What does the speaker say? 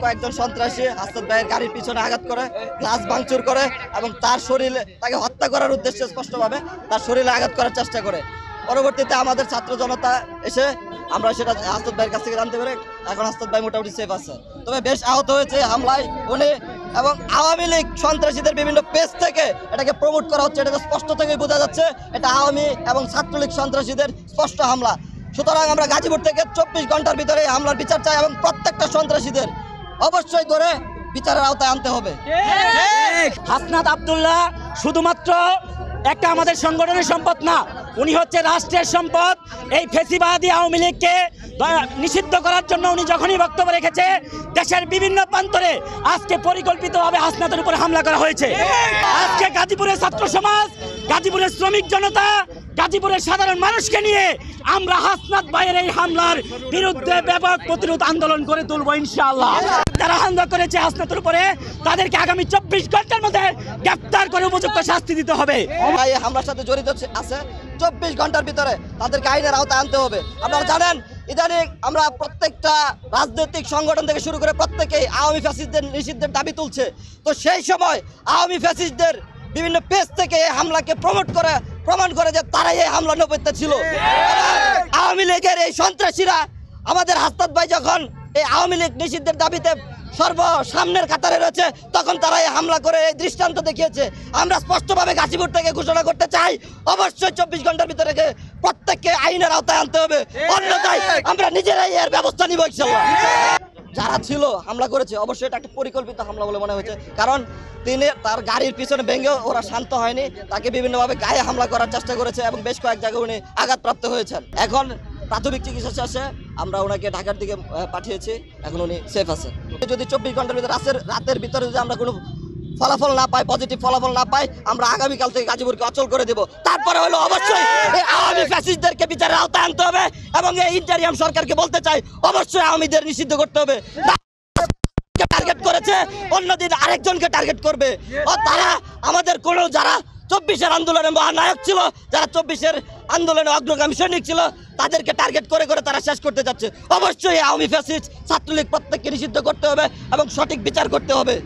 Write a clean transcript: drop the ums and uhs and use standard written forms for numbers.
কয়েকজন সন্ত্রাসী হাসনাত ভাইয়ের গাড়ির পিছনে আঘাত করে, গ্লাস ভাঙচুর করে এবং তার শরীরে তাকে হত্যা করার উদ্দেশ্যে স্পষ্টভাবে তার শরীরে আঘাত করার চেষ্টা করে। পরবর্তীতে আমাদের ছাত্র জনতা এসে আমরা সেটা হাসনাত ভাইয়ের কাছ থেকে জানতে পারি। এখন হাসনাত ভাই মোটামুটি সেফ আছে, তবে বেশ আহত হয়েছে হামলায় উনি। এবং আওয়ামী লীগ সন্ত্রাসীদের বিভিন্ন পেজ থেকে এটাকে প্রমোট করা হচ্ছে, এটা স্পষ্ট থেকেই বোঝা যাচ্ছে এটা আওয়ামী এবং ছাত্রলীগ সন্ত্রাসীদের স্পষ্ট হামলা। সুতরাং আমরা গাজীপুর থেকে 24 ঘন্টার ভিতরে হামলার বিচার চাই এবং প্রত্যেকটা সন্ত্রাসীদের অবশ্যই ধরে বিচারের আওতায় আনতে হবে। হাসনাত আব্দুল্লাহ শুধুমাত্র একটা আমাদের সংগঠনের সম্পদ না, উনি হচ্ছে রাষ্ট্রের সম্পদ। এই ফেসিবাদী আওয়ামী লীগকে নিষিদ্ধ করার জন্য উনি যখনই বক্তব্য রেখেছে, দেশের বিভিন্ন প্রান্তরে আজকে পরিকল্পিতভাবে হাসনাতের উপরে হামলা করা হয়েছে। আজকে গাজীপুরের ছাত্র সমাজ, গাজীপুরের শ্রমিক জনতা, গাজীপুরের সাধারণ মানুষকে নিয়ে আমরা হাসনাত ভাইয়ের এই হামলার বিরুদ্ধে ব্যাপক প্রতিরোধ আন্দোলন করে তুলব ইনশাআল্লাহ। যারা হামলা করেছে হাসনাতের উপরে তাদেরকে আগামী 24 ঘন্টার মধ্যে গ্রেফতার করে উপযুক্ত শাস্তি দিতে হবে। এই হামলার সাথে জড়িত আছে 24 ঘন্টার ভিতরে তাদেরকে আইনের আওতায় আনতে হবে। আপনারা জানেন ইদানিং আমরা প্রত্যেকটা রাজনৈতিক সংগঠন থেকে শুরু করে প্রত্যেকেই আওয়ামী ফ্যাসিস্টদের নিষিদ্ধের দাবি তুলছে। তো সেই সময় আওয়ামী ফ্যাসিস্টদের বিভিন্ন পেজ থেকে এই হামলাকে প্রমাণ করে যে তারাই এই হামলা নেপথ্যে ছিল। আওয়ামী লীগের এই সন্ত্রাসীরা আমাদের হাসনাত ভাই যখন এই আওয়ামী লীগ নিষিদ্ধের দাবিতে সামনের কাতারে রয়েছে, তখন তারা এই হামলা করে এই দৃষ্টান্ত দেখিয়েছে। আমরা স্পষ্টভাবে গাজীপুর থেকে ঘোষণা করতে চাই, অবশ্যই 24 ঘন্টার ভিতরে প্রত্যেককে আইনের আওতায় আনতে হবে, অন্যথায় আমরা নিজেরাই এর ব্যবস্থা নিব ইনশাআল্লাহ। যারা ছিল হামলা করেছে অবশ্যই এটা একটা পরিকল্পিত হামলা বলে মনে হয়েছে, কারণ তিনি তার গাড়ির পিছনে ভেঙে ওরা শান্ত হয়নি, তাকে বিভিন্নভাবে গায়ে হামলা করার চেষ্টা করেছে এবং বেশ কয়েক জায়গায় উনি আঘাতপ্রাপ্ত হয়েছেন। এখন প্রাথমিক চিকিৎসা শেষে আমরা ওনাকে ঢাকার দিকে পাঠিয়েছি, এখন উনি সেফ আছে। যদি 24 ঘন্টার ভিতরে রাতের ভিতরে যদি আমরা কোনো ফলাফল না পাই, পজিটিভ ফলাফল না পাই, আমরা আগামীকাল থেকে গাজীপুরকে অচল করে দেব। তারপরে হলো অবশ্যই এই আওয়ামী ফ্যাসিস্টদেরকে বিচারের আওতায় আনতে হবে এবং এই ইন্টারিয়াম সরকারকে বলতে চাই অবশ্যই আওয়ামীদের নিষিদ্ধ করতে হবে। টার্গেট করেছে, অন্যদিন আরেকজনকে টার্গেট করবে। তারা আমাদের কোনো যারা 24-এর আন্দোলনের মহানায়ক ছিল, যারা 24-এর আন্দোলনে অগ্রগামী সৈনিক ছিল, তাদেরকে টার্গেট করে তারা শেষ করতে যাচ্ছে। অবশ্যই আওয়ামী ফ্যাসিস্ট ছাত্রলীগ প্রত্যেককে নিষিদ্ধ করতে হবে এবং সঠিক বিচার করতে হবে।